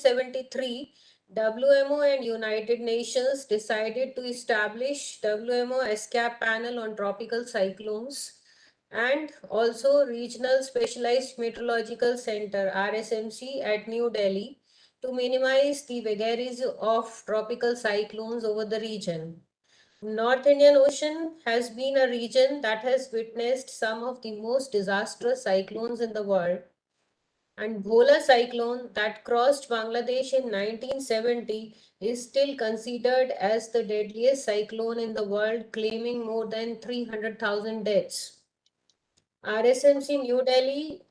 1973, WMO and United Nations decided to establish WMO ESCAP panel on tropical cyclones and also Regional Specialized Meteorological Center RSMC at New Delhi to minimize the vagaries of tropical cyclones over the region. North Indian Ocean has been a region that has witnessed some of the most disastrous cyclones in the world. And Bhola cyclone that crossed Bangladesh in 1970 is still considered as the deadliest cyclone in the world, claiming more than 300,000 deaths. RSMC New Delhi,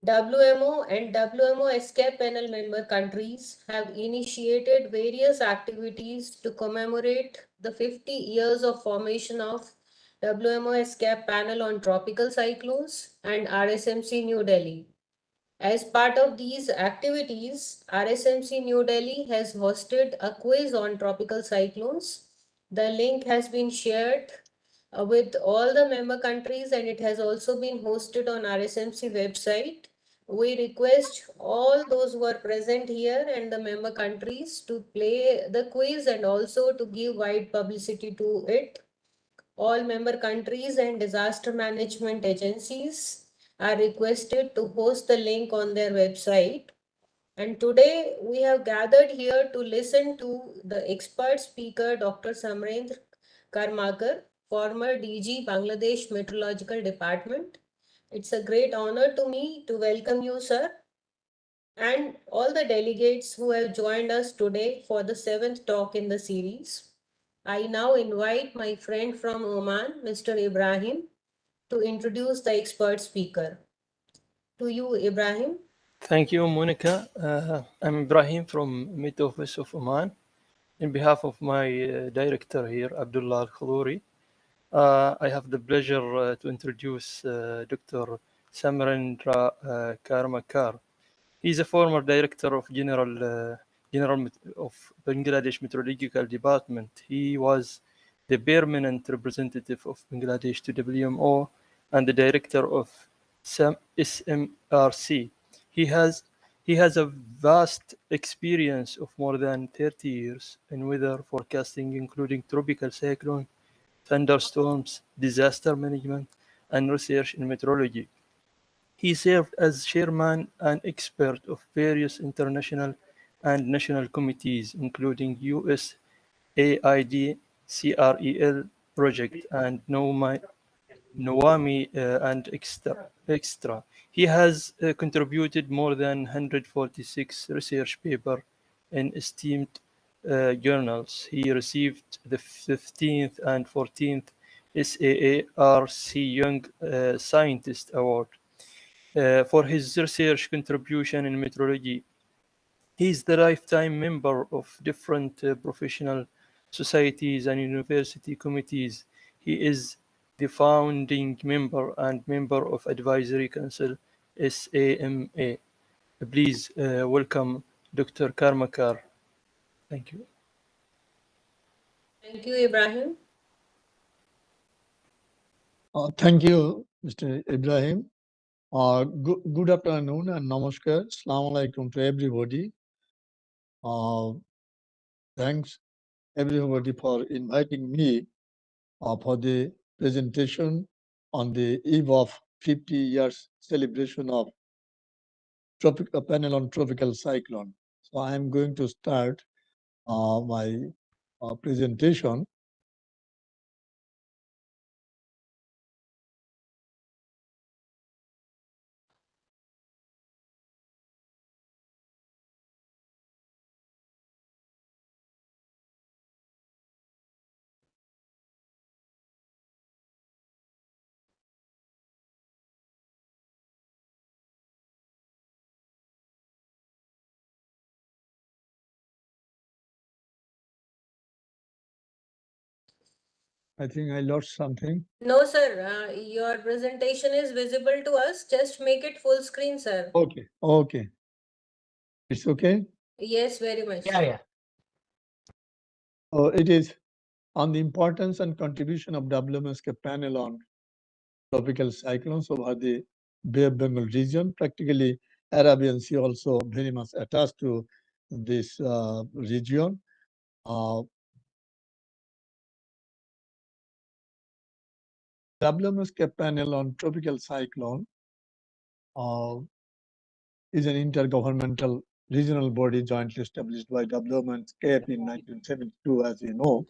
WMO and WMO ESCAP panel member countries have initiated various activities to commemorate the 50 years of formation of WMO ESCAP panel on tropical cyclones and RSMC New Delhi. As part of these activities, RSMC New Delhi has hosted a quiz on tropical cyclones. The link has been shared with all the member countries and it has also been hosted on RSMC website. We request all those who are present here and the member countries to play the quiz and also to give wide publicity to it. All member countries and disaster management agencies are requested to post the link on their website. And today we have gathered here to listen to the expert speaker, Dr. Samarendra Karmakar, former DG Bangladesh Meteorological Department. It's a great honor to me to welcome you, sir, and all the delegates who have joined us today for the 7th talk in the series. I now invite my friend from Oman, Mr. Ibrahim, to introduce the expert speaker. To you, Ibrahim. Thank you, Monica. I'm Ibrahim from Met Office of Oman. In behalf of my director here, Abdullah Al-Khoury, I have the pleasure to introduce Dr. Samarendra Karmakar. He's a former director of General of Bangladesh Meteorological Department. He was the permanent representative of Bangladesh to WMO and the director of SMRC. He has a vast experience of more than 30 years in weather forecasting, including tropical cyclone, thunderstorms, disaster management, and research in meteorology. He served as chairman and expert of various international and national committees, including USAID, CREL project, and NOAMI and extra. He has contributed more than 146 research papers in esteemed journals. He received the 15th and 14th SAARC Young Scientist Award for his research contribution in meteorology. He is the lifetime member of different professional societies and university committees. He is the founding member and member of Advisory Council SAMA. Please welcome Dr. Karmakar. Thank you. Thank you, Ibrahim. Thank you, Mr. Ibrahim. Good afternoon and namaskar. Assalamu alaikum to everybody. Thanks everybody for inviting me for the presentation on the eve of 50 years celebration of panel on tropical cyclone. So I am going to start my presentation. I think I lost something. No, sir. Your presentation is visible to us. Just make it full screen, sir. Okay. It's okay? Yes, very much. Yeah. It is on the importance and contribution of WMSK panel on tropical cyclones over the Bay of Bengal region. Practically, Arabian Sea also very much attached to this region. WMSCAP panel on tropical cyclone is an intergovernmental regional body jointly established by WMSCAP in 1972, as you know,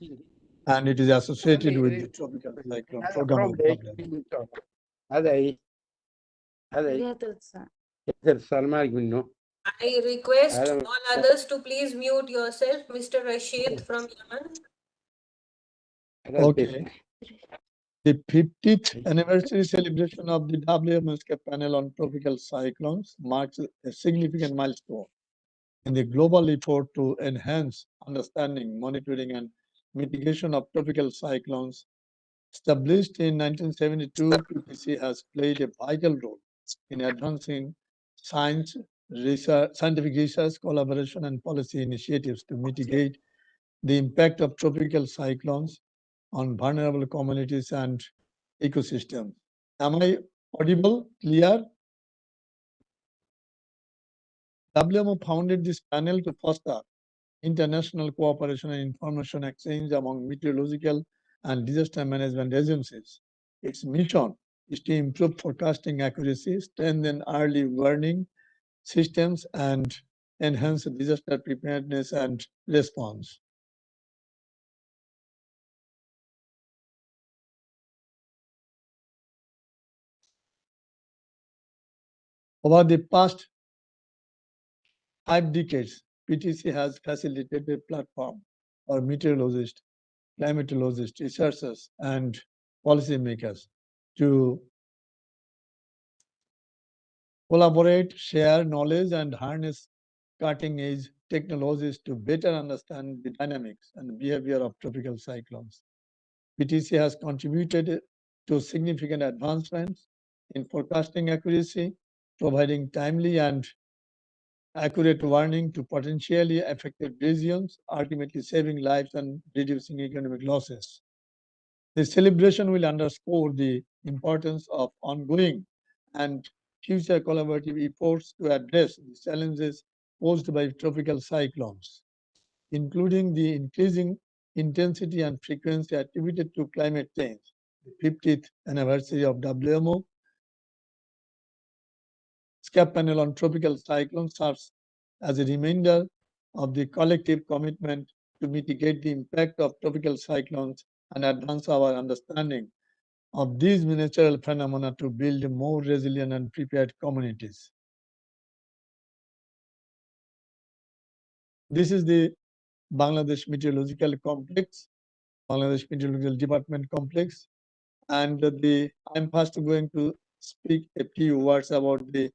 and it is associated with the tropical cyclone program of WMO. I request all others to please mute yourself. Mr. Rashid from Yemen. Okay. The 50th anniversary celebration of the WMSCAP panel on tropical cyclones marks a significant milestone in the global effort to enhance understanding, monitoring, and mitigation of tropical cyclones. Established in 1972, PPC has played a vital role in advancing scientific research, collaboration, and policy initiatives to mitigate the impact of tropical cyclones on vulnerable communities and ecosystems. Am I audible, clear? WMO founded this panel to foster international cooperation and information exchange among meteorological and disaster management agencies. Its mission is to improve forecasting accuracy, strengthen early warning systems, and enhance disaster preparedness and response. Over the past 5 decades, PTC has facilitated a platform for meteorologists, climatologists, researchers, and policymakers to collaborate, share knowledge, and harness cutting-edge technologies to better understand the dynamics and behavior of tropical cyclones. PTC has contributed to significant advancements in forecasting accuracy, providing timely and accurate warning to potentially affected regions, ultimately saving lives and reducing economic losses. The celebration will underscore the importance of ongoing and future collaborative efforts to address the challenges posed by tropical cyclones, including the increasing intensity and frequency attributed to climate change. The 50th anniversary of WMO SCAP panel on tropical cyclones serves as a reminder of the collective commitment to mitigate the impact of tropical cyclones and advance our understanding of these natural phenomena to build more resilient and prepared communities. This is the Bangladesh Meteorological Complex, Bangladesh Meteorological Department Complex, and I'm first going to speak a few words about the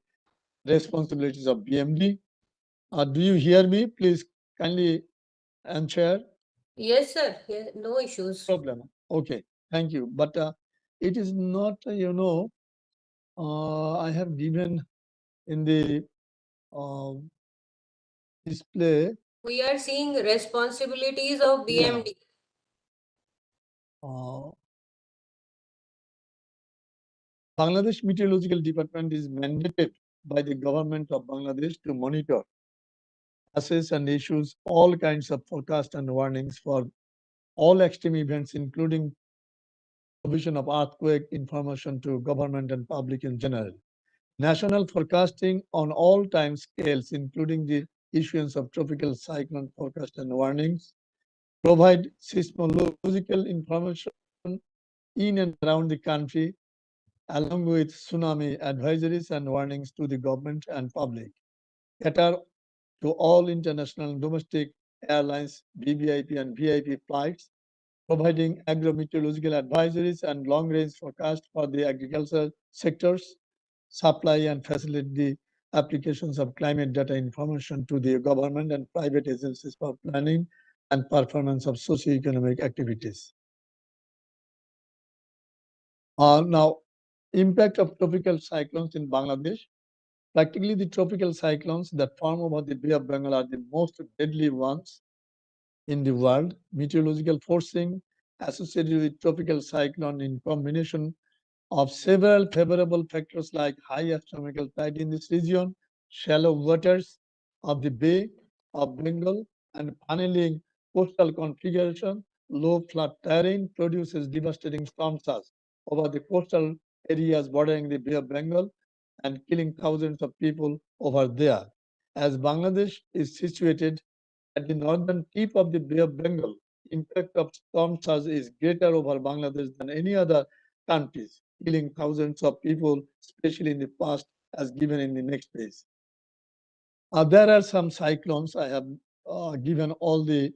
responsibilities of BMD. Do you hear me? Please kindly answer. Yes, sir. Yeah, no issues. Problem. Okay, thank you. But it is not, I have given in the display. We are seeing responsibilities of BMD. Bangladesh Meteorological Department is mandated by the government of Bangladesh to monitor, assess, and issues all kinds of forecast and warnings for all extreme events, including provision of earthquake information to government and public in general. National forecasting on all time scales, including the issuance of tropical cyclone forecast and warnings, provide seismological information in and around the country, along with tsunami advisories and warnings to the government and public. Cater to all international and domestic airlines, VVIP and VIP flights, providing agro-meteorological advisories and long-range forecast for the agricultural sectors, supply and facilitate the applications of climate data information to the government and private agencies for planning and performance of socio-economic activities. Now, impact of tropical cyclones in Bangladesh. Practically, the tropical cyclones that form over the Bay of Bengal are the most deadly ones in the world. Meteorological forcing associated with tropical cyclone in combination of several favorable factors like high astronomical tide in this region, shallow waters of the bay, of Bengal and paneling coastal configuration, low flood terrain produces devastating storm surge over the coastal areas bordering the Bay of Bengal and killing thousands of people over there. As Bangladesh is situated at the northern tip of the Bay of Bengal, impact of storm surge is greater over Bangladesh than any other countries, killing thousands of people, especially in the past, as given in the next page. There are some cyclones. I have given all the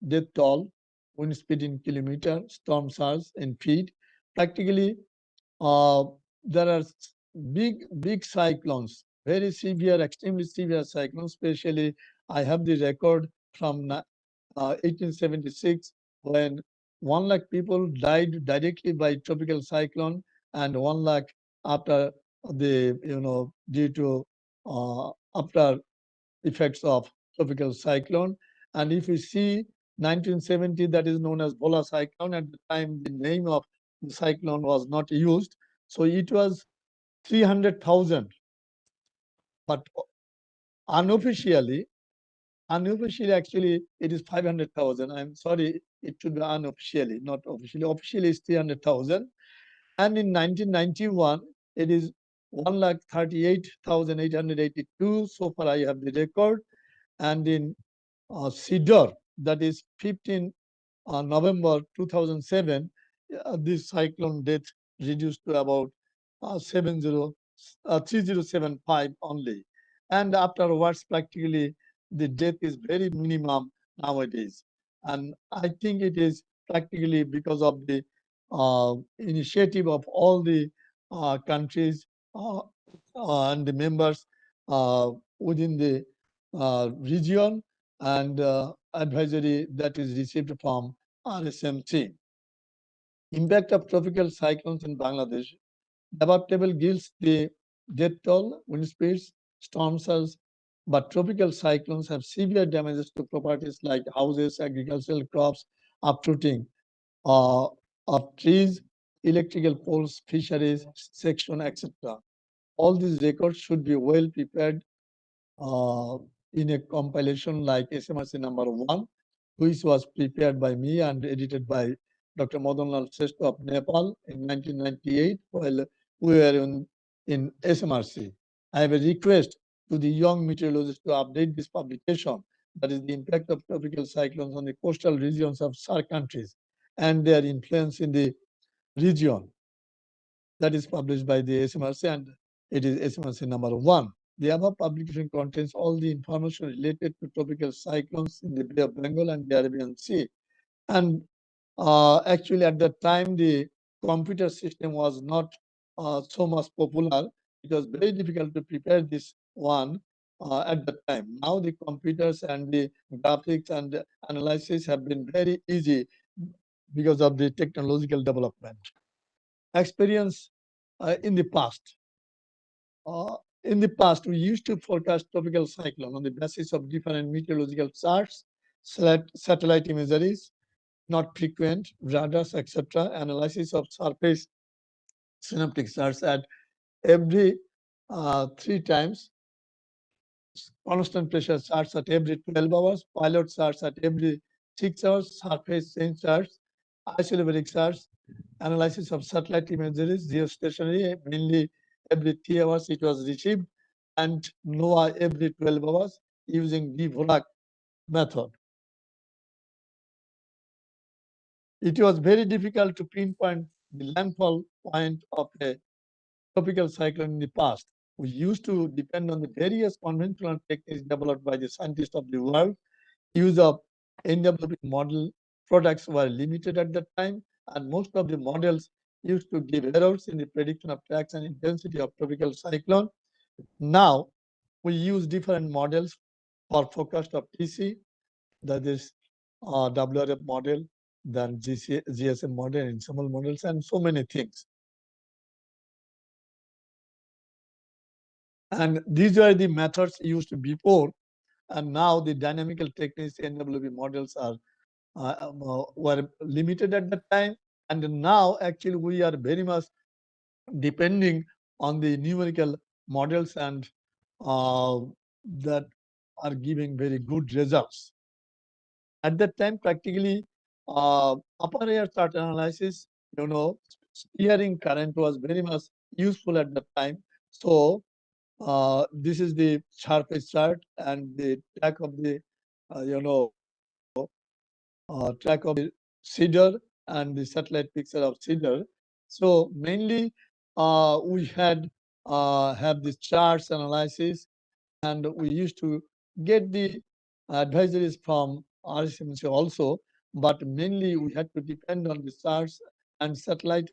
death toll, wind speed in kilometer, storm surge in feet. Practically, uh, there are big cyclones, very severe, extremely severe cyclones. Especially, I have the record from 1876 when 1 lakh people died directly by tropical cyclone, and 1 lakh after the due to after effects of tropical cyclone. And if you see 1970, that is known as Bola cyclone. At the time, the name of the cyclone was not used, so it was 300,000, but unofficially unofficially, actually, it is 500,000. I'm sorry, it should be unofficially, not officially. Officially, it's 300,000. And in 1991, it is 1,38,882. So far, I have the record. And in Cedar, that is 15 November 2007, this cyclone death reduced to about 3075 only. And afterwards, practically, the death is very minimum nowadays. And I think it is practically because of the initiative of all the countries and the members within the region and advisory that is received from RSMC. Impact of tropical cyclones in Bangladesh. The above table gives the death toll, wind speeds, storm surge, but tropical cyclones have severe damages to properties like houses, agricultural crops, uprooting uh, of trees, electrical poles, fisheries, section, etc. All these records should be well prepared uh, in a compilation like SMRC number 1, which was prepared by me and edited by Dr. Madanlal Sreshta of Nepal in 1998 while we were in SMRC. I have a request to the young meteorologists to update this publication, that is the impact of tropical cyclones on the coastal regions of SAARC countries and their influence in the region. That is published by the SMRC and it is SMRC number 1. The above publication contains all the information related to tropical cyclones in the Bay of Bengal and the Arabian Sea. And actually, at that time, the computer system was not so much popular. It was very difficult to prepare this one at that time. Now, the computers and the graphics and the analysis have been very easy because of the technological development. Experience in the past. In the past, we used to forecast tropical cyclone on the basis of different meteorological charts, satellite imageries, not frequent, radars, etc., analysis of surface synoptic charts at every 3 times, constant pressure charts at every 12 hours, pilot charts at every 6 hours, surface change charts, isobaric charts, analysis of satellite imageries, geostationary, mainly every 3 hours it was received, and NOAA every 12 hours using the Volak method. It was very difficult to pinpoint the landfall point of a tropical cyclone in the past. We used to depend on the various conventional techniques developed by the scientists of the world. Use of NWP model products were limited at that time, and most of the models used to give errors in the prediction of tracks and intensity of tropical cyclone. Now, we use different models for forecast of TC, that is WRF model, then GSM model, and ensemble models, and so many things. And these were the methods used before, and now the dynamical techniques NWP models are were limited at that time, and now actually we are very much depending on the numerical models and that are giving very good results. At that time, practically, upper air chart analysis, steering current was very much useful at that time. So this is the surface chart and the track of the, track of the cedar and the satellite picture of cedar. So mainly, we had have this charts analysis, and we used to get the advisories from RSMC also, but mainly we had to depend on the charts and satellite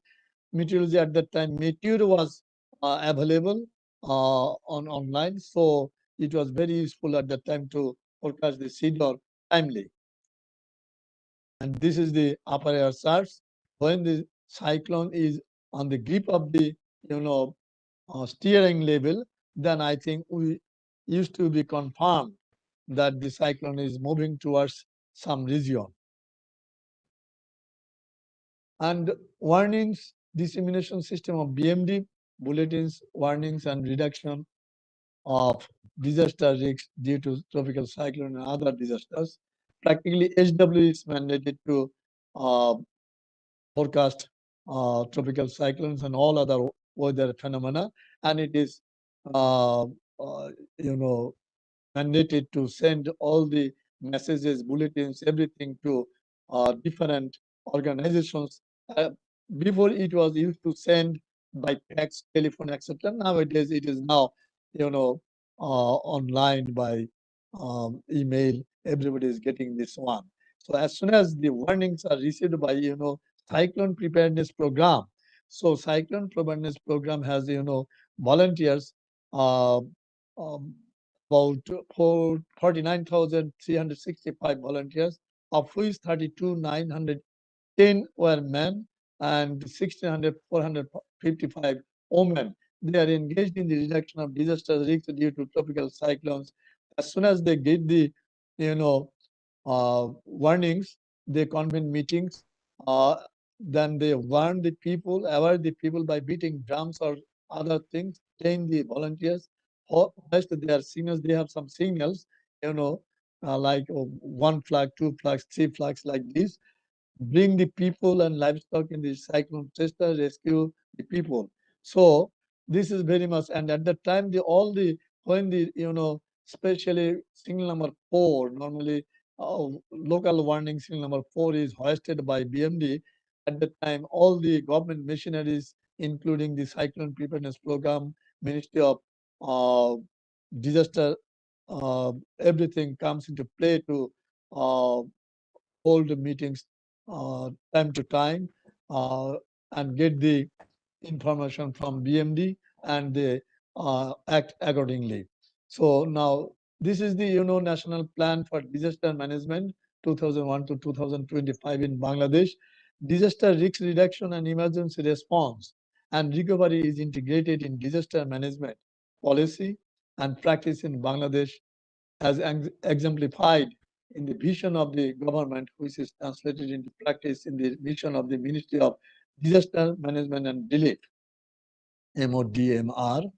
meteorology. At that time, Meteor was available on online, so it was very useful at that time to forecast the cedar timely. And this is the upper air charts. When the cyclone is on the grip of the steering level, then I think we used to be confirmed that the cyclone is moving towards some region. And warnings, dissemination system of BMD, bulletins, warnings, and reduction of disaster risks due to tropical cyclone and other disasters. Practically, HW is mandated to uh, forecast tropical cyclones and all other weather phenomena, and it is you know mandated to send all the messages, bulletins, everything to different organizations. Before it was used to send by fax, telephone, etc. Nowadays it is now, online by email. Everybody is getting this one. So as soon as the warnings are received by cyclone preparedness program, so cyclone preparedness program has volunteers. Um, about 49,365 volunteers, of which 32,910 were men and 1,455 women. They are engaged in the reduction of disaster risks due to tropical cyclones. As soon as they get the, warnings, they convene meetings. Uh, then they warn the people, aware the people by beating drums or other things, train the volunteers. First, their signals, they have some signals, like one flag, two flags, three flags, like this. Bring the people and livestock in the cyclone tester, rescue the people. So this is very much, and at that time, when the especially signal number 4, normally local warning signal number 4 is hoisted by BMD. At that time, all the government machineries, including the cyclone preparedness program, Ministry of uh, disaster, everything comes into play to uh, hold meetings time to time and get the information from BMD, and they act accordingly. So now this is the National Plan for Disaster Management 2001 to 2025 in Bangladesh. Disaster risk reduction and emergency response and recovery is integrated in disaster management policy and practice in Bangladesh, as exemplified in the vision of the government, which is translated into practice in the vision of the Ministry of Disaster Management and Relief, MODMR.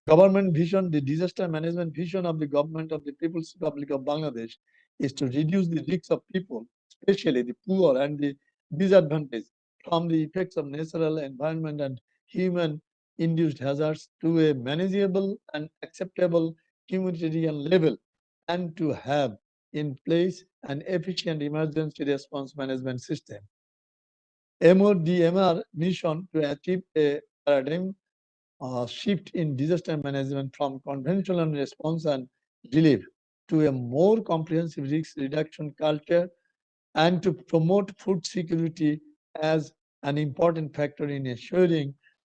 Government vision, the disaster management vision of the government of the People's Republic of Bangladesh is to reduce the risks of people, especially the poor and the disadvantaged, from the effects of natural environment and human-induced hazards to a manageable and acceptable humanitarian level, and to have in place an efficient emergency response management system. MODMR mission to achieve a paradigm shift in disaster management from conventional response and relief to a more comprehensive risk reduction culture, and to promote food security as an important factor in ensuring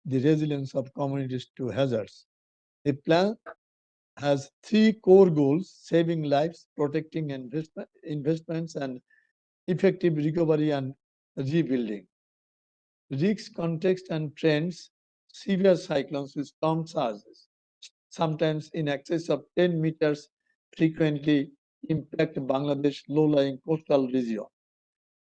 the resilience of communities to hazards. The plan has three core goals: saving lives, protecting investments, and effective recovery and rebuilding. Risk context and trends: severe cyclones with storm surges, sometimes in excess of 10 meters, frequently impact Bangladesh low-lying coastal region.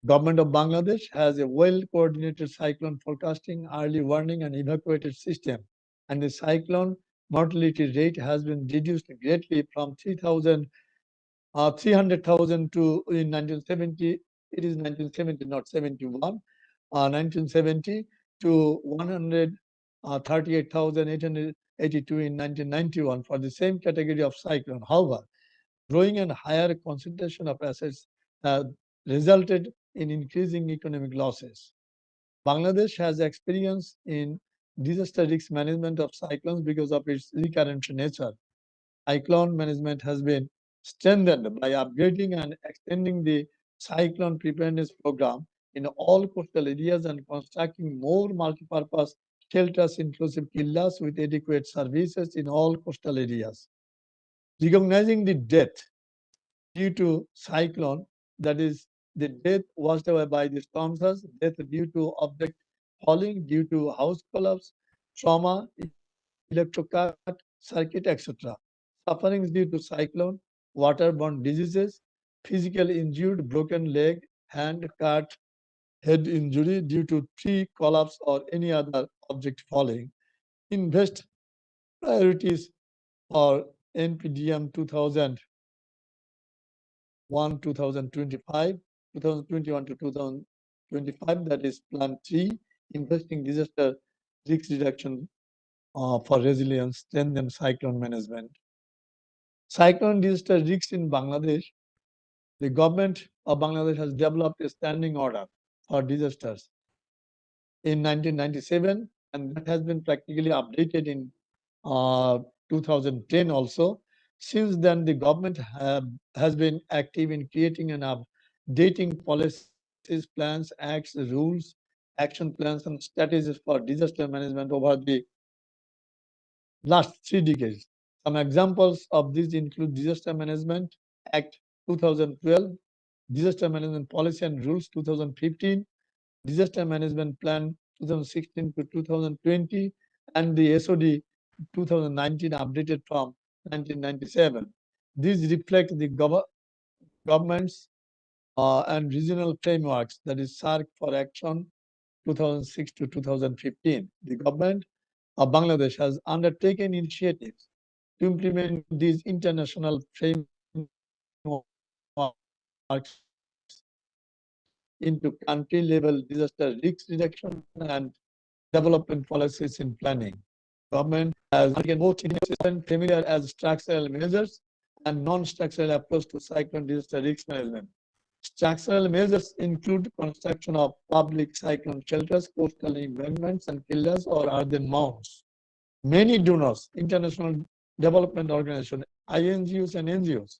Government of Bangladesh has a well-coordinated cyclone forecasting, early warning, and evacuated system, and the cyclone mortality rate has been reduced greatly from 300,000 to in 1970. It is 1970, not 71. 1970 to 138,882 in 1991 for the same category of cyclone. However, growing and higher concentration of assets have resulted in increasing economic losses. Bangladesh has experience in disaster risk management of cyclones because of its recurrent nature. Cyclone management has been strengthened by upgrading and extending the cyclone preparedness program in all coastal areas and constructing more multi-purpose shelters inclusive killas with adequate services in all coastal areas. Recognizing the death due to cyclone, that is the death washed away by the storms, death due to object falling, due to house collapse, trauma, electrocut, circuit, etc. Sufferings due to cyclone, waterborne diseases, physical injured, broken leg, hand cut, head injury due to tree collapse or any other object falling. Invest priorities for NPDM 2001 2025, 2021 to 2025, that is Plan 3, investing disaster risk reduction for resilience, strengthen cyclone management. Cyclone disaster risk in Bangladesh. The government of Bangladesh has developed a standing order for disasters in 1997, and that has been practically updated in 2010 also. Since then, the government has been active in creating and updating policies, plans, acts, rules, action plans, and strategies for disaster management over the last 3 decades. Some examples of these include Disaster Management Act 2012, Disaster Management Policy and Rules 2015, Disaster Management Plan 2016 to 2020, and the SOD 2019 updated from 1997. These reflect the government's and regional frameworks, that is SAARC for Action 2006 to 2015. The government of Bangladesh has undertaken initiatives to implement these international frameworks into country-level disaster risk reduction and development policies in planning. Government has undertaken both familiar as structural measures and non-structural approach to cyclone disaster risk management. Structural measures include construction of public cyclone shelters, coastal embankments, and killas or earthen mounds. Many donors, international development organizations, INGOs and NGOs,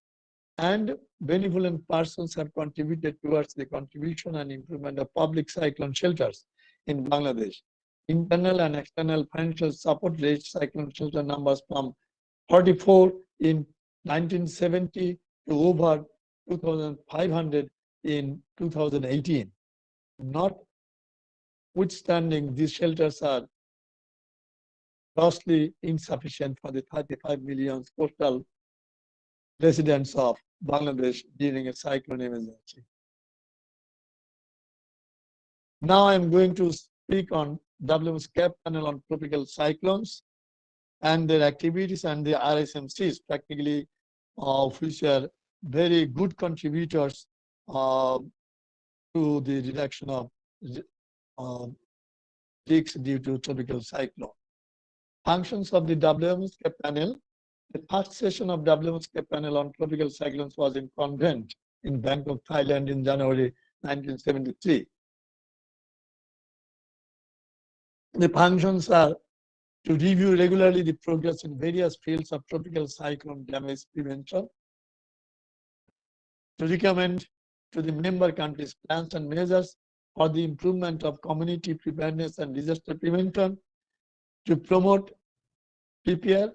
and benevolent persons have contributed towards the contribution and improvement of public cyclone shelters in Bangladesh. Internal and external financial support raised cyclone shelter numbers from 44 in 1970 to over 2,500 in 2018. Notwithstanding, these shelters are grossly insufficient for the 35 million coastal residents of Bangladesh during a cyclone emergency. Now I am going to speak on WMSCAP panel on tropical cyclones and their activities and the RSMCs, practically which are very good contributors to the reduction of risks due to tropical cyclone. Functions of the WMSCAP panel. The first session of WMSCAP panel on tropical cyclones was in Convent in Bangkok, Thailand in January 1973. The functions are to review regularly the progress in various fields of tropical cyclone damage prevention, to recommend to the member countries plans and measures for the improvement of community preparedness and disaster prevention, to promote, prepare,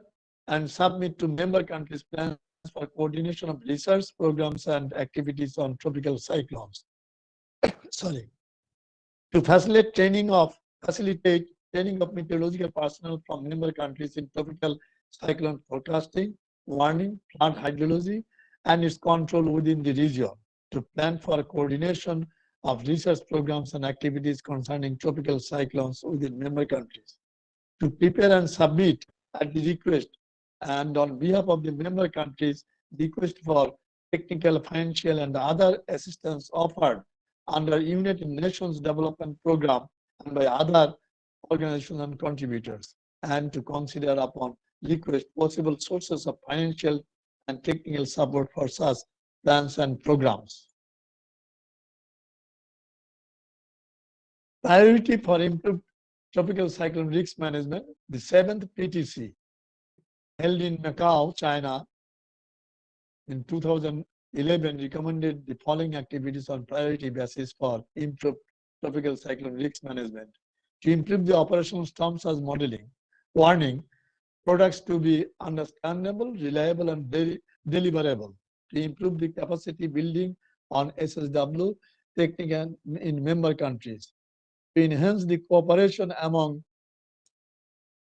and submit to member countries plans for coordination of research programs and activities on tropical cyclones. Sorry. To facilitate training of meteorological personnel from member countries in tropical cyclone forecasting, warning, flood hydrology, and its control within the region. To plan for coordination of research programs and activities concerning tropical cyclones within member countries. To prepare and submit at the request and on behalf of the member countries, request for technical, financial, and other assistance offered under United Nations Development Program and by other organizations and contributors, and to consider upon request possible sources of financial and technical support for such plans and programs. Priority for improved tropical cyclone risk management, the 7th PTC held in Macau, China in 2011 recommended the following activities on priority basis for improved tropical cyclone risk management. To improve the operational storm surge modeling, warning, products to be understandable, reliable, and deliverable. To improve the capacity building on SSW technique in member countries. To enhance the cooperation among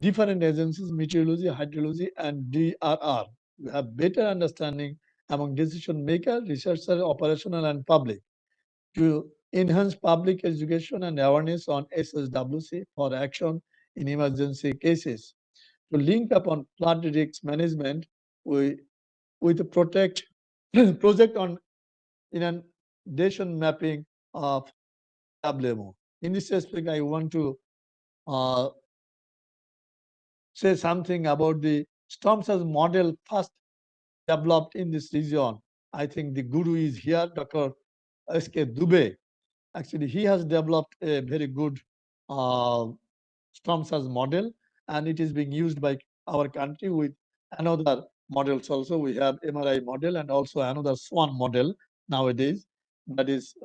different agencies, meteorology, hydrology, and DRR. We have better understanding among decision maker, researcher, operational, and public. To enhance public education and awareness on SSWC for action in emergency cases. To link up on flood risk management with a project on inundation mapping of WMO. In this aspect, I want to say something about the storm surge model first developed in this region. I think the guru is here, Dr. S.K. Dubey. Actually, he has developed a very good storm surge model, and it is being used by our country with another models also. We have MRI model and also another SWAN model nowadays that is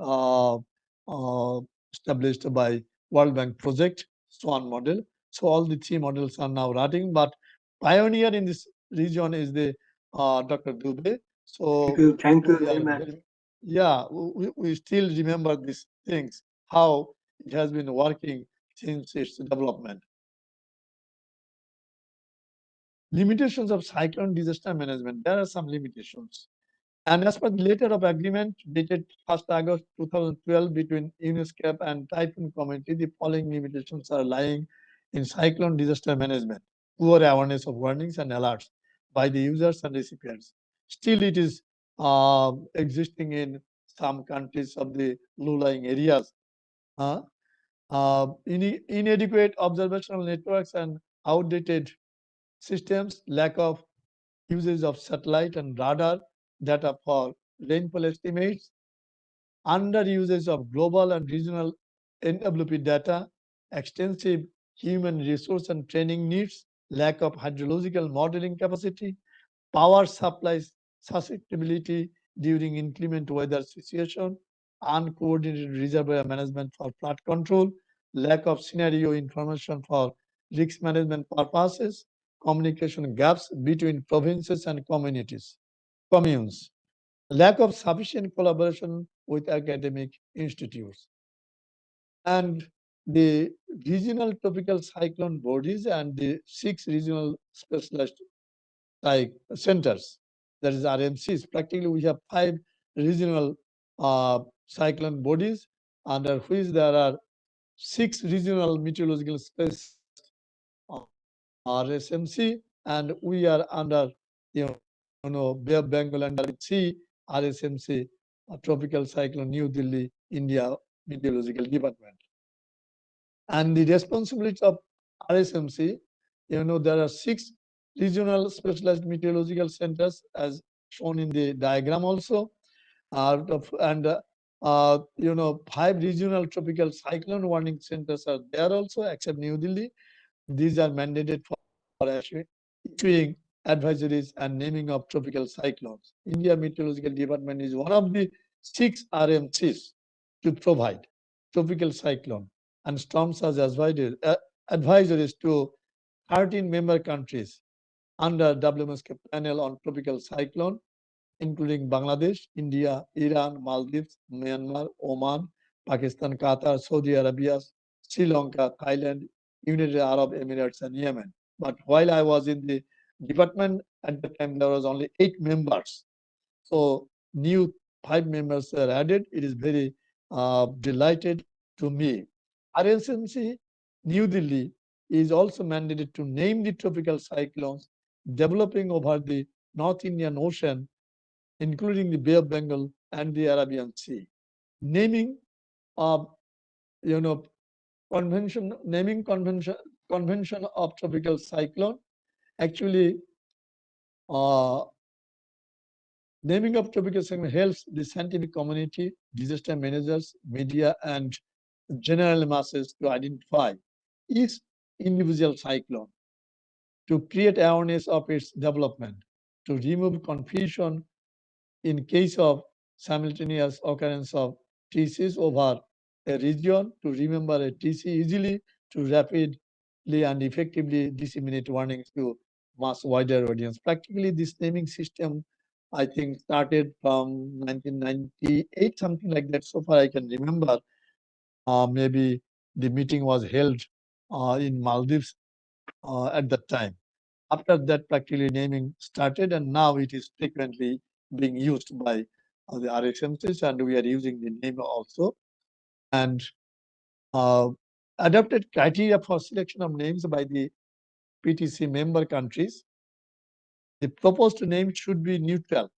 established by World Bank project, SWAN model. So all the three models are now running, but pioneer in this region is the Dr. Dubey. So thank you very much. Yeah, we still remember these things, how it has been working since its development. Limitations of cyclone disaster management. There are some limitations. And as per the letter of agreement dated 1st August 2012 between USAID and Typhoon Committee, the following limitations are lying in cyclone disaster management. Poor awareness of warnings and alerts by the users and recipients. Still, it is existing in some countries of the low-lying areas. Inadequate observational networks and outdated systems, lack of usage of satellite and radar data for rainfall estimates, under usage of global and regional NWP data, extensive human resource and training needs, lack of hydrological modeling capacity, power supply susceptibility during inclement weather situation, uncoordinated reservoir management for flood control, lack of scenario information for risk management purposes, communication gaps between provinces and communes, lack of sufficient collaboration with academic institutes, and the regional tropical cyclone bodies and the 6 regional specialized centers, that is RMCs. Practically, we have 5 regional cyclone bodies under which there are 6 regional meteorological specialists RSMC, and we are under Bay of Bengal and C RSMC, Tropical Cyclone New Delhi, India Meteorological Department. And the responsibility of RSMC, there are 6 regional specialized meteorological centers as shown in the diagram also, and 5 regional tropical cyclone warning centers are there also, except New Delhi. These are mandated for issuing advisories and naming of tropical cyclones. India Meteorological Department is one of the 6 RMCs to provide tropical cyclone and storm surge advisories to 13 member countries under WMSK panel on tropical cyclone, including Bangladesh, India, Iran, Maldives, Myanmar, Oman, Pakistan, Qatar, Saudi Arabia, Sri Lanka, Thailand, United Arab Emirates, and Yemen. But while I was in the department at the time, there was only 8 members. So new 5 members were added. It is very delighted to me. RSMC New Delhi is also mandated to name the tropical cyclones developing over the North Indian Ocean, including the Bay of Bengal and the Arabian Sea. Naming of convention of tropical cyclone. Actually, naming of tropical cyclone helps the scientific community, disaster managers, media, and general masses to identify each individual cyclone, to create awareness of its development, to remove confusion in case of simultaneous occurrence of TCs over a region, to remember a TC easily, to rapidly and effectively disseminate warnings to much wider audience. Practically, this naming system, I think, started from 1998, something like that. So far, I can remember. Maybe the meeting was held in Maldives at that time. After that, practically naming started, and now it is frequently being used by the RSMCs, and we are using the name also. And adopted criteria for selection of names by the PTC member countries. The proposed name should be neutral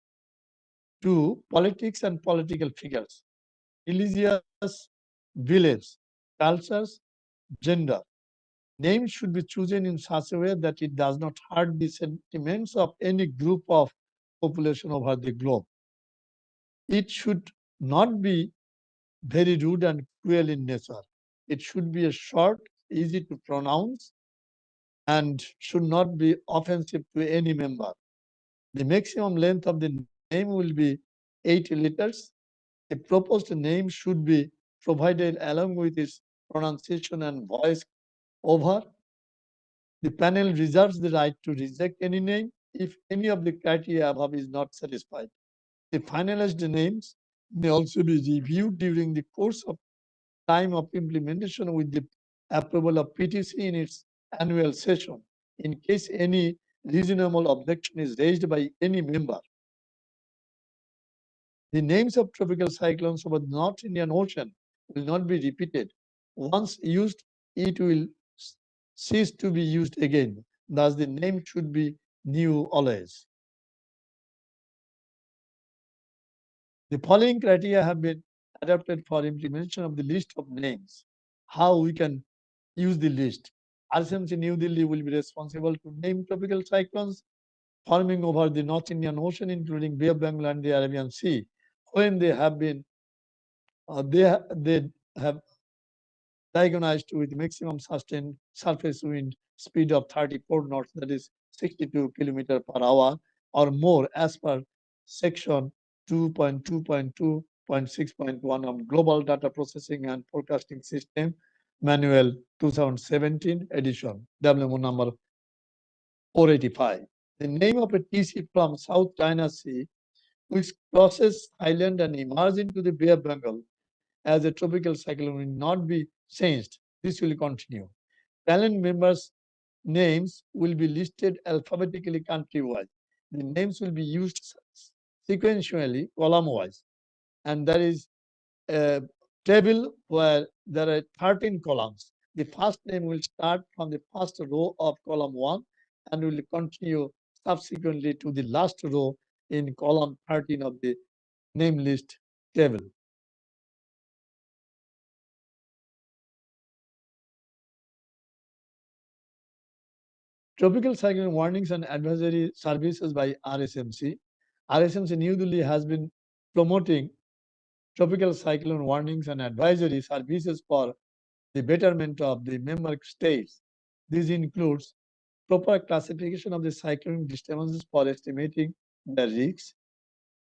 to politics and political figures, religious beliefs, cultures, gender. Name should be chosen in such a way that it does not hurt the sentiments of any group of population over the globe. It should not be very rude and cruel in nature. It should be a short, easy to pronounce, and should not be offensive to any member. The maximum length of the name will be 8 letters. A proposed name should be provided along with its pronunciation and voice over. The panel reserves the right to reject any name if any of the criteria above is not satisfied. The finalized names may also be reviewed during the course of time of implementation with the approval of PTC in its annual session. In case any reasonable objection is raised by any member, the names of tropical cyclones over the North Indian Ocean will not be repeated. Once used, it will cease to be used again. Thus, the name should be new always. The following criteria have been adopted for implementation of the list of names. How we can use the list. RSMC New Delhi will be responsible to name tropical cyclones forming over the North Indian Ocean, including Bay of Bengal and the Arabian Sea, when they have been they have diagnosed with maximum sustained surface wind speed of 34 knots, that is 62 km per hour or more, as per section 2.2.2.6.1 of Global Data Processing and Forecasting System Manual 2017 edition, WMO number 485. The name of a TC from South China Sea, which crosses Thailand and emerges into the Bay of Bengal as a tropical cyclone, will not be changed. This will continue. Talent members' names will be listed alphabetically country-wise. The names will be used sequentially, column-wise. And there is a table where there are 13 columns. The first name will start from the first row of column 1 and will continue subsequently to the last row in column 13 of the name list table. Tropical cyclone warnings and advisory services by RSMC. RSMC New Delhi has been promoting tropical cyclone warnings and advisory services for the betterment of the member states. This includes proper classification of the cyclonic disturbances for estimating the risks,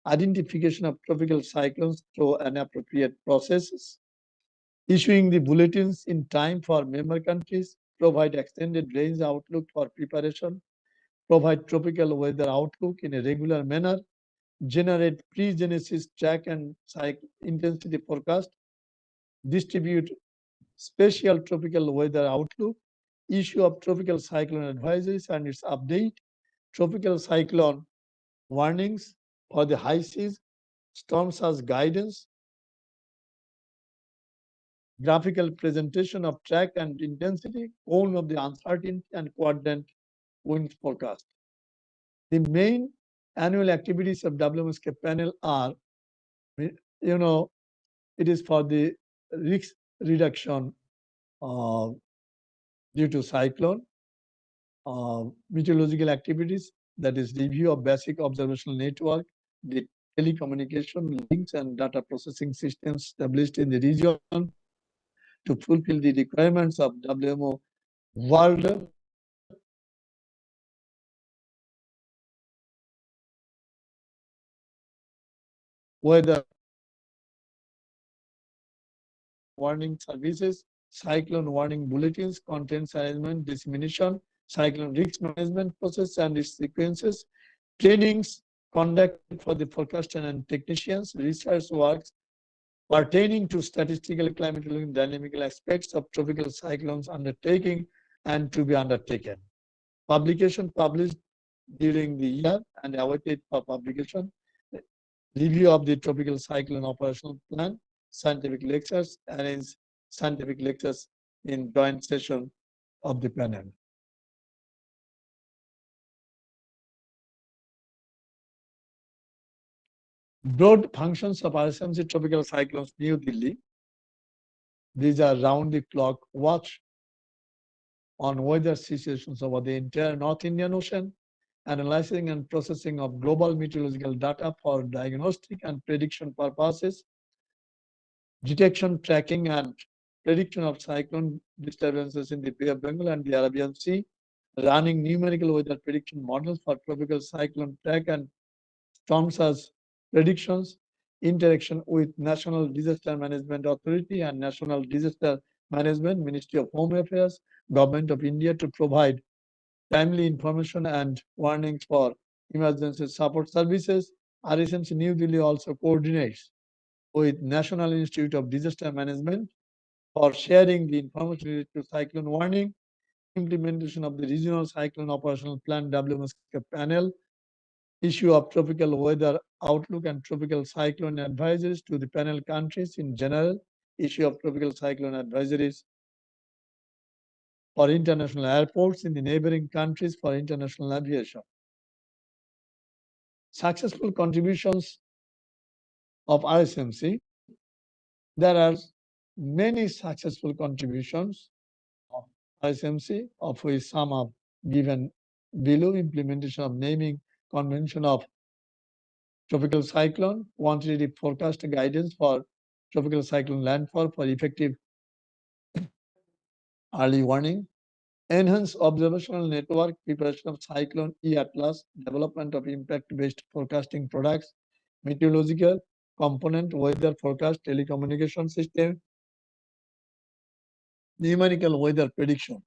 identification of tropical cyclones through an appropriate processes, issuing the bulletins in time for member countries, provide extended range outlook for preparation, provide tropical weather outlook in a regular manner, generate pre-genesis track and intensity forecast, distribute special tropical weather outlook, issue of tropical cyclone advisories and its update, tropical cyclone warnings for the high seas, storm surge guidance, graphical presentation of track and intensity, cone of the uncertainty, and quadrant wind forecast. The main annual activities of WMSK panel are, it is for the risk reduction due to cyclone, meteorological activities, that is review of basic observational network, the telecommunication links and data processing systems established in the region to fulfill the requirements of WMO world weather warning services, cyclone warning bulletins, contents arrangement, dissemination, cyclone risk management process and its sequences, trainings conducted for the forecasters and technicians, research works pertaining to statistical, climatological, and dynamical aspects of tropical cyclones undertaking and to be undertaken. Publication published during the year and awaited for publication. Review of the tropical cyclone operational plan, scientific lectures, arrange scientific lectures in joint session of the panel. Broad functions of RSMC tropical cyclones New Delhi. These are round-the-clock watch on weather situations over the entire North Indian Ocean, analyzing and processing of global meteorological data for diagnostic and prediction purposes, detection, tracking, and prediction of cyclone disturbances in the Bay of Bengal and the Arabian Sea, running numerical weather prediction models for tropical cyclone track and storm surge predictions, interaction with National Disaster Management Authority and National Disaster Management, Ministry of Home Affairs, Government of India to provide timely information and warnings for emergency support services. RSMC New Delhi also coordinates with National Institute of Disaster Management for sharing the information related to cyclone warning, implementation of the Regional Cyclone Operational Plan WMSK panel, issue of tropical weather outlook and tropical cyclone advisories to the panel countries in general, issue of tropical cyclone advisories for international airports in the neighboring countries for international aviation. Successful contributions of RSMC. There are many successful contributions of RSMC, of which some are given below: implementation of naming convention of tropical cyclone, quantitative forecast guidance for tropical cyclone landfall for effective early warning, enhance observational network, preparation of cyclone e-atlas, development of impact-based forecasting products, meteorological component, weather forecast, telecommunication system, numerical weather prediction,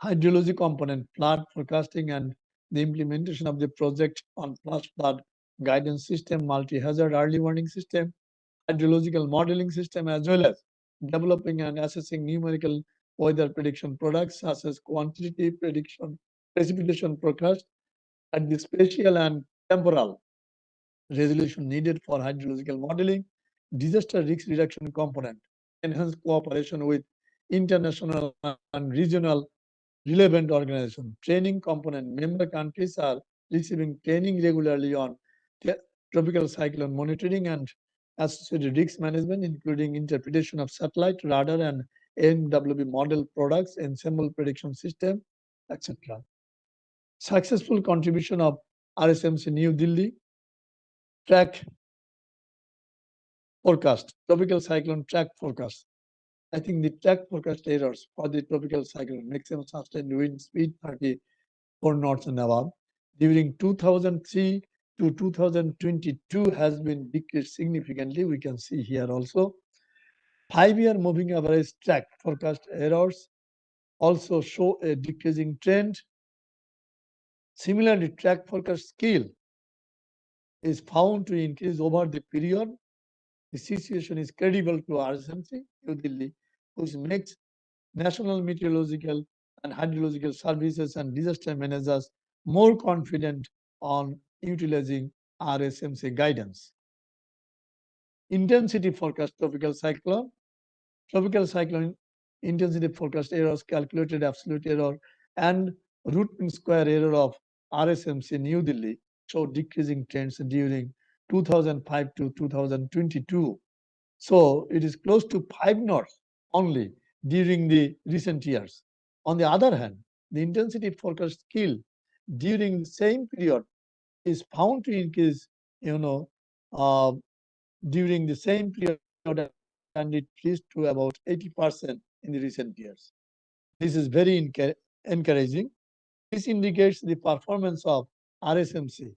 hydrology component, flood forecasting, and the implementation of the project on flash flood guidance system, multi-hazard early warning system, hydrological modeling system, as well as developing and assessing numerical weather prediction products such as quantitative prediction, precipitation forecast, at the spatial and temporal resolution needed for hydrological modeling, disaster risk reduction component, enhanced cooperation with international and regional relevant organization. Training component, member countries are receiving training regularly on tropical cyclone monitoring and associated risk management, including interpretation of satellite, radar, and NWB model products, ensemble prediction system, etc. Successful contribution of RSMC New Delhi, track forecast, tropical cyclone track forecast. I think the track forecast errors for the tropical cyclone, maximum sustained wind speed 34 knots and above, during 2003 to 2022 has been decreased significantly. We can see here also. 5-year moving average track forecast errors also show a decreasing trend. Similarly, track forecast skill is found to increase over the period. The situation is credible to RSMC New Delhi, which makes national meteorological and hydrological services and disaster managers more confident on utilizing RSMC guidance. Intensity forecast tropical cyclone. tropical cyclone intensity forecast errors, calculated absolute error, and root mean square error of RSMC New Delhi showed decreasing trends during 2005 to 2022. So it is close to 5 knots only during the recent years. On the other hand, the intensity forecast skill during the same period is found to increase, uh, during the same period, and it reached to about 80% in the recent years. This is very encouraging. This indicates the performance of RSMC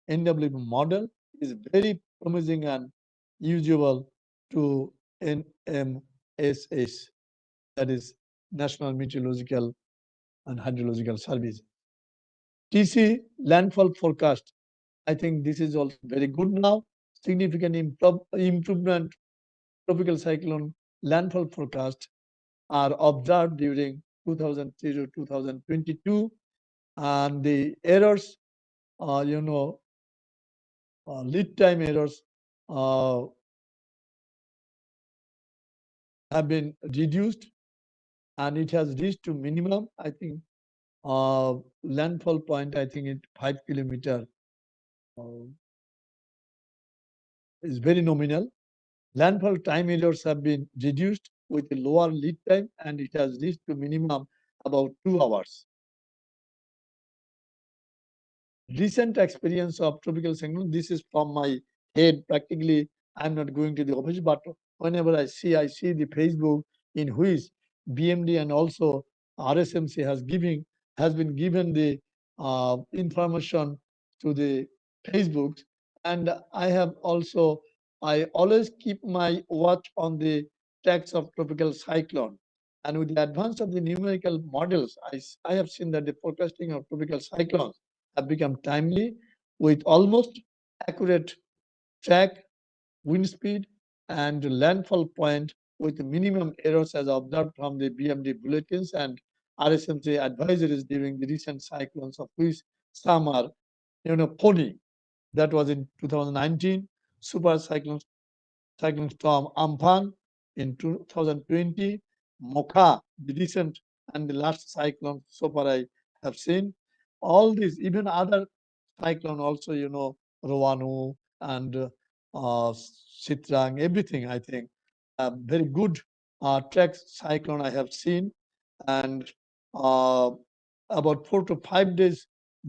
NWP model is very promising and usable to NMSS, that is National Meteorological and Hydrological Service. TC landfall forecast, I think this is also very good now. Significant improvement tropical cyclone landfall forecast are observed during 2003 to 2022, and the errors, lead time errors have been reduced, and it has reached to minimum. I think landfall point, I think it 5 kilometer is very nominal. Landfall time errors have been reduced with a lower lead time, and it has reached to minimum about 2 hours. Recent experience of tropical cyclone, this is from my head. Practically, I'm not going to the office, but whenever I see the Facebook in which BMD and also RSMC has been given the information to the Facebook, and I always keep my watch on the tracks of tropical cyclone. And with the advance of the numerical models, I have seen that the forecasting of tropical cyclones have become timely with almost accurate track, wind speed, and landfall point with minimum errors as observed from the BMD bulletins and RSMC advisories during the recent cyclones, of which some are, Pony, that was in 2019, super cyclone storm Amphan in 2020, Mocha, the recent and the last cyclone so far I have seen. All these, even other cyclone also, Roanu and Sitrang, everything, I think. Very good track cyclone I have seen. And about 4 to 5 days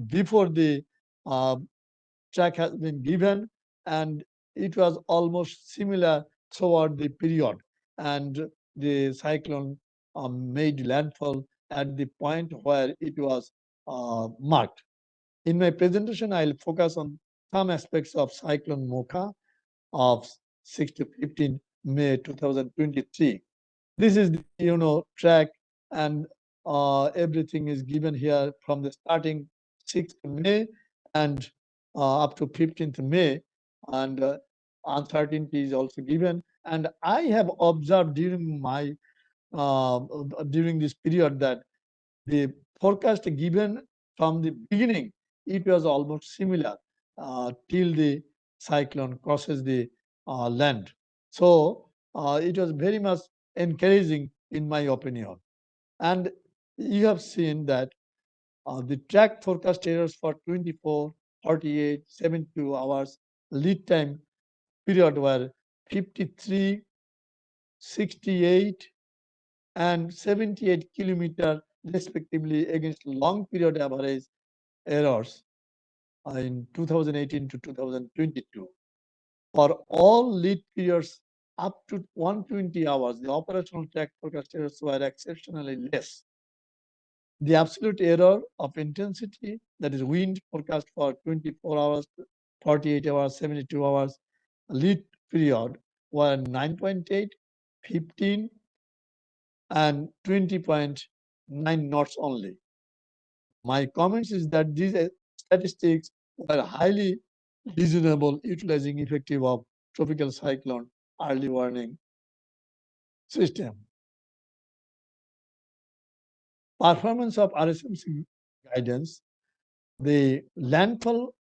before the uh, track has been given, and it was almost similar throughout the period. And the cyclone made landfall at the point where it was marked. In my presentation, I'll focus on some aspects of Cyclone Mocha of 6 to 15 May 2023. This is the, track, and everything is given here from the starting 6th May and up to 15th May, and uncertainty is also given. And I have observed during my during this period that the forecast given from the beginning, it was almost similar till the cyclone crosses the land. So it was very much encouraging in my opinion. And you have seen that the track forecast errors for 24, 48, 72 hours lead time period were 53, 68, and 78 kilometer respectively against long period average errors in 2018 to 2022. For all lead periods up to 120 hours, the operational track forecast errors were exceptionally less. The absolute error of intensity, that is wind forecast for 24 hours, 48 hours, 72 hours lead period were 9.8, 15, and 20.9 knots only. My comments is that these statistics were highly reasonable, utilizing effective of tropical cyclone early warning system. Performance of RSMC guidance, the landfall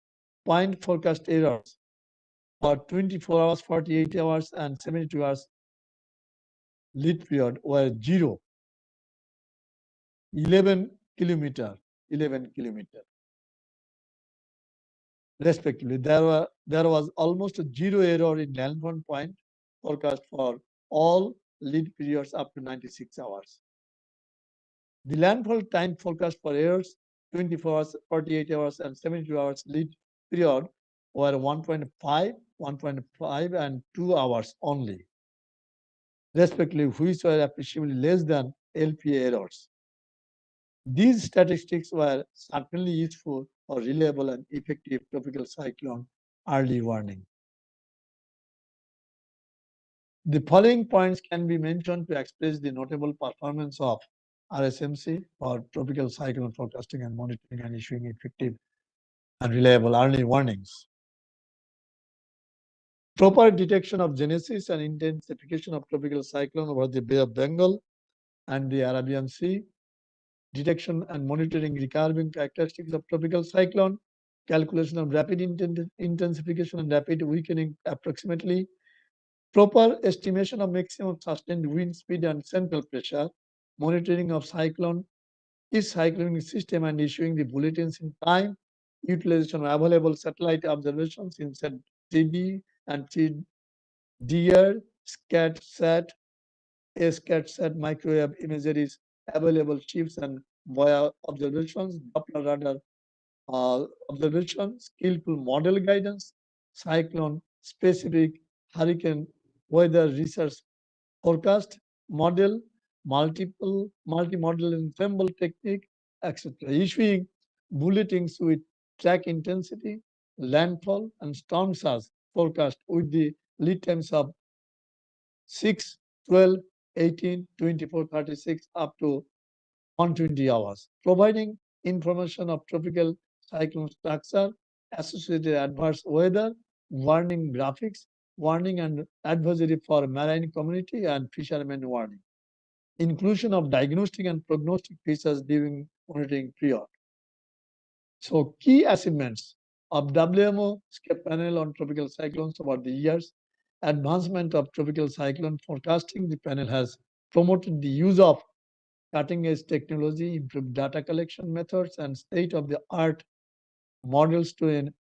point forecast errors for 24 hours, 48 hours, and 72 hours lead period were 0, 11 kilometer, 11 kilometer. Respectively, there was almost a 0 error in landfall point forecast for all lead periods up to 96 hours. The landfall time forecast for errors 24 hours, 48 hours, and 72 hours lead period were 1.5, 1.5, and 2 hours only, respectively, which were appreciably less than LPA errors. These statistics were certainly useful for reliable and effective tropical cyclone early warning. The following points can be mentioned to express the notable performance of RSMC for tropical cyclone forecasting and monitoring and issuing effective and reliable early warnings. Proper detection of genesis and intensification of tropical cyclone over the Bay of Bengal and the Arabian Sea, detection and monitoring recurring characteristics of tropical cyclone, calculation of rapid intensification and rapid weakening approximately, proper estimation of maximum sustained wind speed and central pressure, monitoring of cyclone, its cyclonic system and issuing the bulletins in time, utilization of available satellite observations in 3D and 3DR, SCAT-SAT, SCAT-SAT microwave imageries, available ships and via observations, Doppler radar observation, skillful model guidance, cyclone specific hurricane weather research forecast model, multi-model ensemble technique, etc. Issuing bulletins with track intensity, landfall, and storm surge forecast with the lead times of 6, 12, 18, 24, 36 up to 120 hours, providing information of tropical cyclone structure, associated adverse weather, warning graphics, warning and advisory for marine community and fishermen warning. Inclusion of diagnostic and prognostic features during monitoring period. So key achievements of WMO ESCAP panel on tropical cyclones over the years. Advancement of tropical cyclone forecasting. The panel has promoted the use of cutting-edge technology, improved data collection methods, and state-of-the-art models to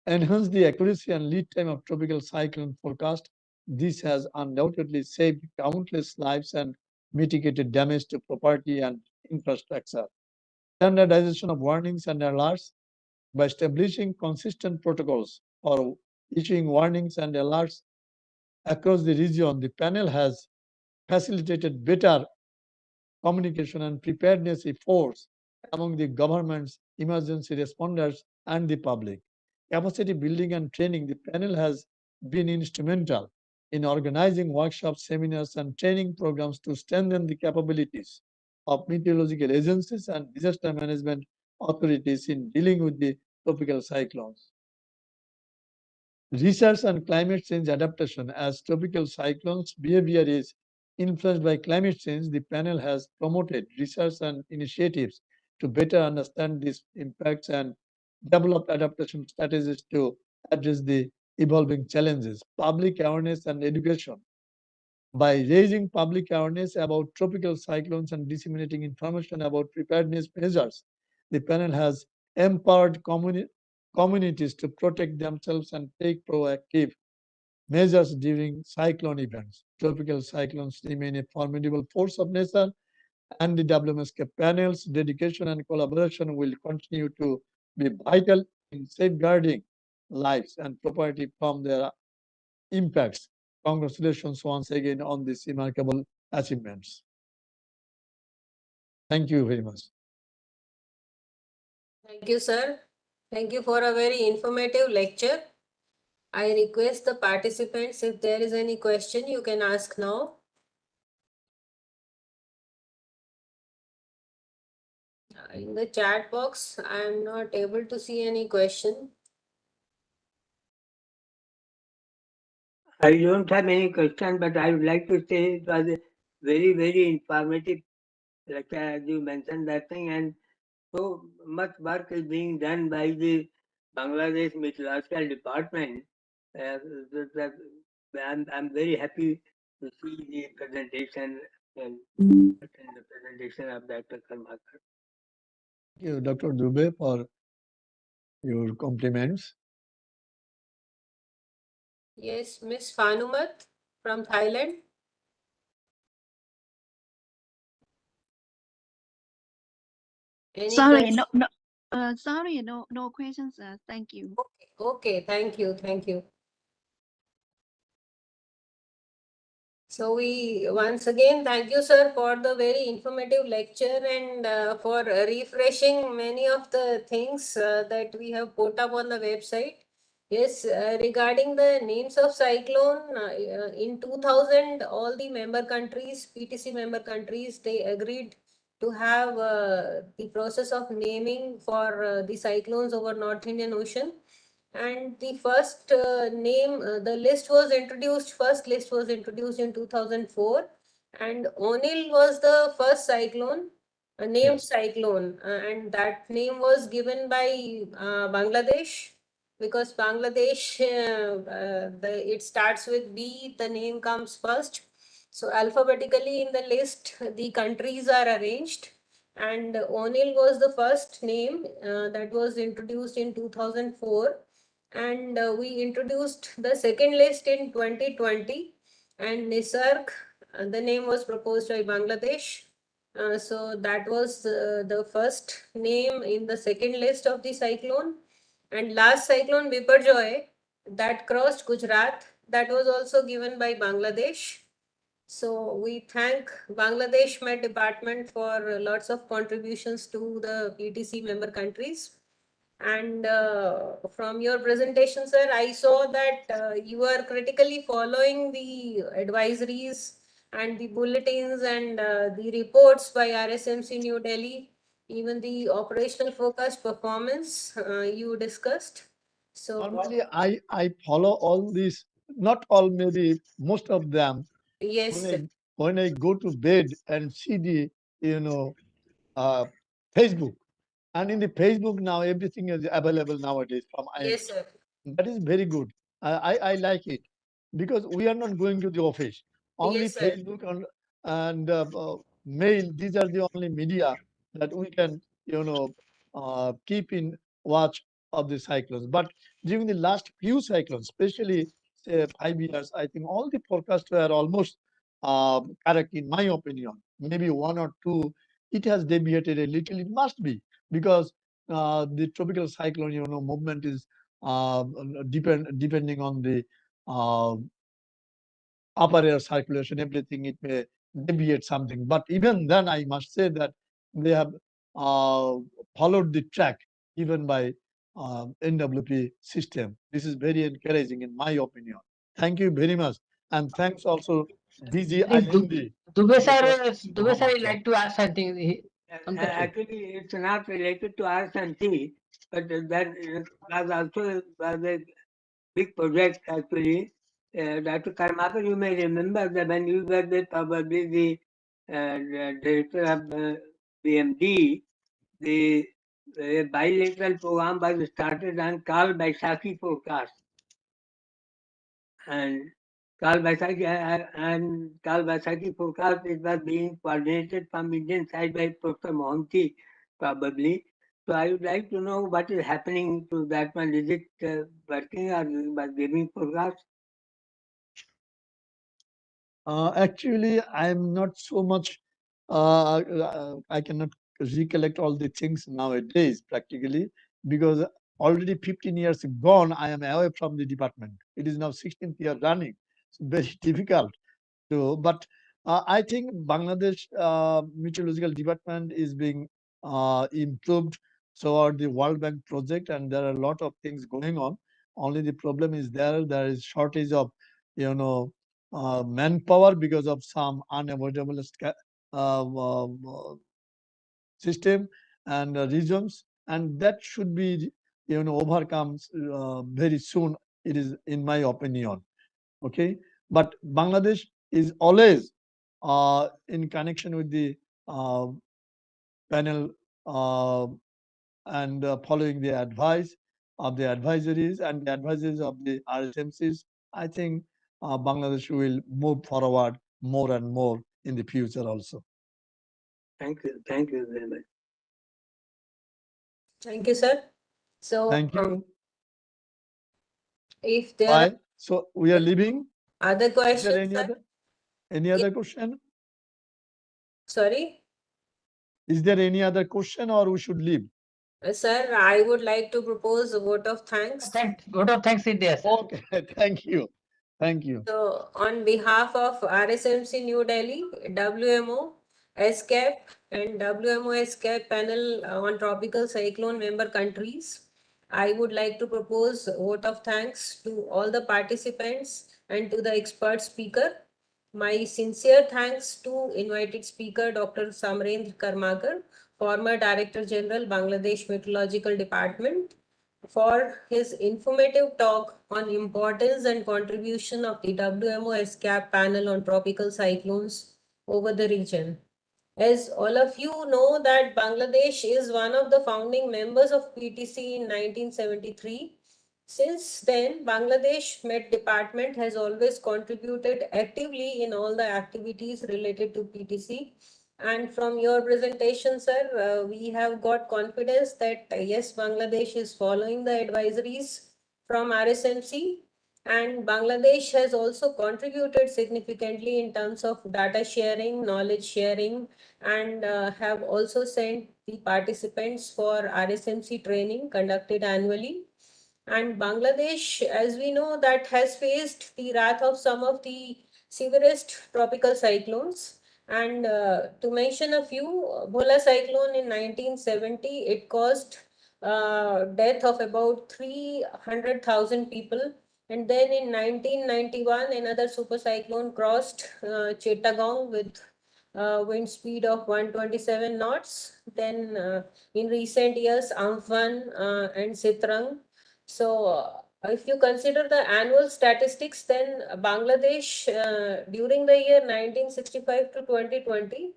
enhance the accuracy and lead time of tropical cyclone forecast. This has undoubtedly saved countless lives and mitigated damage to property and infrastructure. Standardization of warnings and alerts by establishing consistent protocols for issuing warnings and alerts across the region. The panel has facilitated better communication and preparedness efforts among the governments, emergency responders, and the public. Capacity building and training. The panel has been instrumental in organizing workshops, seminars, and training programs to strengthen the capabilities of meteorological agencies and disaster management authorities in dealing with the tropical cyclones. Research and climate change adaptation. As tropical cyclones behavior is influenced by climate change, the panel has promoted research and initiatives to better understand these impacts and develop adaptation strategies to address the evolving challenges. Public awareness and education. By raising public awareness about tropical cyclones and disseminating information about preparedness measures, the panel has empowered communities to protect themselves and take proactive measures during cyclone events. Tropical cyclones remain a formidable force of nature, and the WMSK panel's dedication and collaboration will continue to be vital in safeguarding lives and property from their impacts. Congratulations once again on these remarkable achievements. Thank you very much. Thank you, sir. Thank you for a very informative lecture. I request the participants, if there is any question, you can ask now. In the chat box, I am not able to see any question. I don't have any question, but I would like to say it was a very, very informative lecture, as you mentioned that thing, and so much work is being done by the Bangladesh Meteorological Department. That I'm very happy to see the presentation and attend the presentation of Dr. Karmakar. Thank you, Dr. Dubey, for your compliments. Yes, Miss Phanumat from Thailand. Any Sorry, question? no questions. Thank you. Okay, thank you, thank you. So we once again thank you, sir, for the very informative lecture and for refreshing many of the things that we have put up on the website. Yes, regarding the names of cyclone, in 2000, all the member countries, PTC member countries, they agreed to have the process of naming for the cyclones over North Indian Ocean. And the first the list was introduced, first list was introduced in 2004. And Onil was the first cyclone, named cyclone. And that name was given by Bangladesh, because Bangladesh, it starts with B, the name comes first. So alphabetically in the list, the countries are arranged. And Onil was the first name that was introduced in 2004. And we introduced the second list in 2020. And NISARC, the name was proposed by Bangladesh. So that was the first name in the second list of the cyclone. And last cyclone, Biparjoy, that crossed Gujarat, that was also given by Bangladesh. So we thank Bangladesh Met Department for lots of contributions to the PTC member countries. And from your presentation, sir, I saw that you are critically following the advisories and the bulletins and the reports by RSMC New Delhi, even the operational focused performance you discussed. So, Normally, I follow all these, not all, maybe most of them. yes, sir. When I go to bed and see the, you know, uh, Facebook, and in the Facebook now everything is available nowadays from Yes, IMD. sir. That is very good. I like it because we are not going to the office. Only Yes, sir. Facebook and mail. These are the only media that we can, keep in watch of the cyclones. But during the last few cyclones, especially say 5 years, I think all the forecasts were almost correct in my opinion. Maybe one or two, it has deviated a little. It must be because the tropical cyclone, movement is depending on the uh, upper air circulation, everything, it may deviate something. But even then, I must say that they have uh, followed the track even by NWP system. This is very encouraging in my opinion. Thank you very much. And thanks also DG I think IMD. Dubey sir, Dr. Dubey sir Muhammad would Shah. like to ask something. Actually, it's not related to RSMT, but that was also was a big project actually. Dr. Karmakar, you may remember that when you were with probably the director of BMD, the bilateral program was started on Kal Baisakhi forecast. And Kal Baisakhi forecast, it was being coordinated from Indian side by Professor Mohanty probably. So I would like to know what is happening to that one. Is it working or was giving forecast? Actually, I'm not so much, I cannot recollect all the things nowadays practically because already 15 years gone, I am away from the department. It is now 16th year running. It's very difficult to, but I think Bangladesh Meteorological Department is being improved toward the World Bank project, and there are a lot of things going on. Only the problem is there is shortage of, manpower because of some unavoidable system and regions, and that should be, overcome very soon. It is, in my opinion. Okay, but Bangladesh is always in connection with the panel and following the advice of the advisories and the advisories of the RSMCs. I think Bangladesh will move forward more and more in the future also. Thank you. Thank you very much. Thank you, sir. So, Thank you. if there are Bye. So we are leaving. other Is there questions, any sir? other question? Sorry? Is there any other question or we should leave? Sir, I would like to propose a vote of thanks. Vote of thanks is there, sir. Okay, thank you. Thank you. So, on behalf of RSMC New Delhi, WMO, ESCAP, and WMO ESCAP panel on tropical cyclone member countries, I would like to propose a vote of thanks to all the participants and to the expert speaker. My sincere thanks to invited speaker Dr. Samarendra Karmakar, former Director General, Bangladesh Meteorological Department, for his informative talk on importance and contribution of the WMO ESCAP panel on tropical cyclones over the region. As all of you know that Bangladesh is one of the founding members of PTC in 1973. Since then, Bangladesh Met Department has always contributed actively in all the activities related to PTC. And from your presentation, sir, we have got confidence that yes, Bangladesh is following the advisories from RSMC, and Bangladesh has also contributed significantly in terms of data sharing, knowledge sharing, and have also sent the participants for RSMC training conducted annually. And Bangladesh, as we know, that has faced the wrath of some of the severest tropical cyclones. And to mention a few, Bhola cyclone in 1970, it caused death of about 300,000 people. And then in 1991, another super cyclone crossed Chittagong with wind speed of 127 knots. Then in recent years, Amphan and Sitrang. So if you consider the annual statistics, then Bangladesh during the year 1965 to 2020,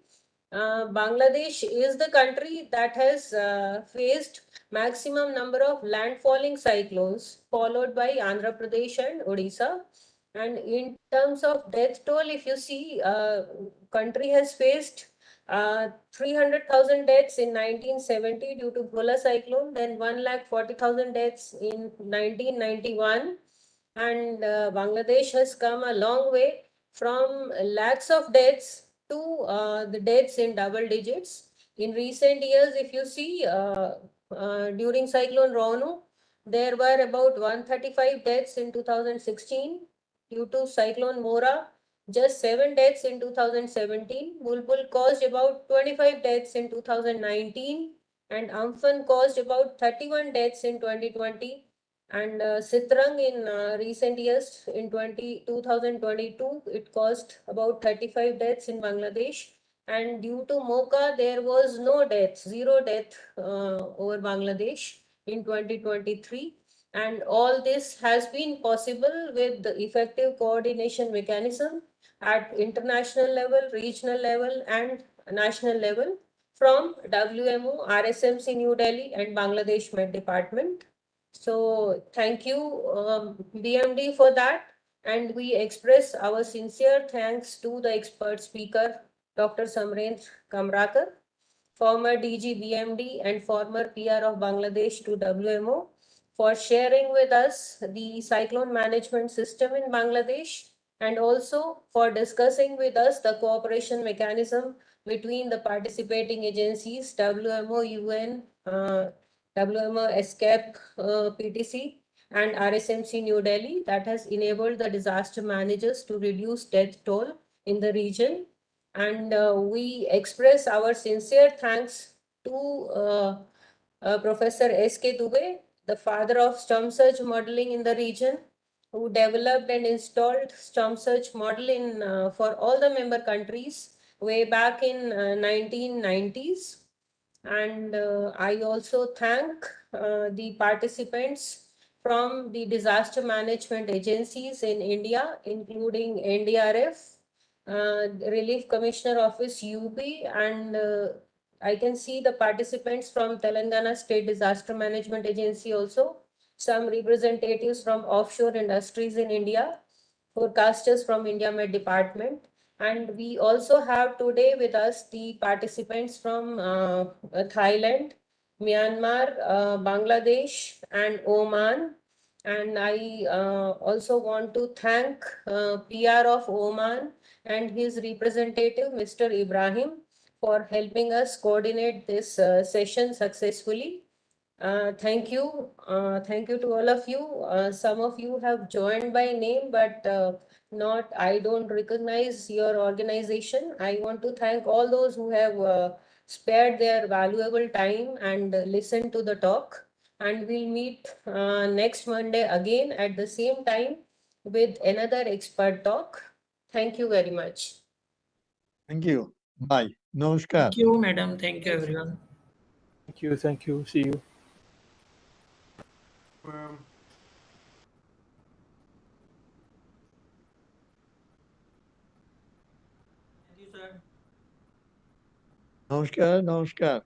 Bangladesh is the country that has faced maximum number of landfalling cyclones, followed by Andhra Pradesh and Odisha. And in terms of death toll, if you see, country has faced 300,000 deaths in 1970 due to Bhola cyclone, then 1,40,000 deaths in 1991. And Bangladesh has come a long way from lakhs of deaths to the deaths in double digits. In recent years, if you see, during Cyclone Ronu, there were about 135 deaths in 2016. Due to Cyclone Mora, just 7 deaths in 2017. Bulbul caused about 25 deaths in 2019. And Amphan caused about 31 deaths in 2020. And Sitrang in recent years, in 2022, it caused about 35 deaths in Bangladesh. And due to Mocha, there was no death, zero death over Bangladesh in 2023. And all this has been possible with the effective coordination mechanism at international level, regional level, and national level from WMO, RSMC New Delhi, and Bangladesh Met Department. So thank you, BMD, for that. And we express our sincere thanks to the expert speaker, Dr. Samarendra Kamrakar, former DG BMD and former PR of Bangladesh to WMO, for sharing with us the cyclone management system in Bangladesh, and also for discussing with us the cooperation mechanism between the participating agencies, WMO, UN, WMO, ESCAP, PTC, and RSMC New Delhi, that has enabled the disaster managers to reduce death toll in the region. And we express our sincere thanks to Professor S.K. Dubey, the father of storm surge modeling in the region, who developed and installed storm surge model in for all the member countries way back in 1990s. And I also thank the participants from the disaster management agencies in India, including NDRF, Relief Commissioner Office UP, and I can see the participants from Telangana State Disaster Management Agency also, some representatives from offshore industries in India, forecasters from India Met Department. And we also have today with us the participants from Thailand, Myanmar, Bangladesh, and Oman. And I also want to thank PR of Oman and his representative, Mr. Ibrahim, for helping us coordinate this session successfully. Thank you. Thank you to all of you. Some of you have joined by name, but I don't recognize your organization. I want to thank all those who have spared their valuable time and listened to the talk. And we'll meet next Monday again at the same time with another expert talk. Thank you very much. Thank you. Bye. Namaskar. Thank you, madam. Thank you, everyone. Thank you. Thank you. See you. Thank you, sir. Namaskar. Namaskar.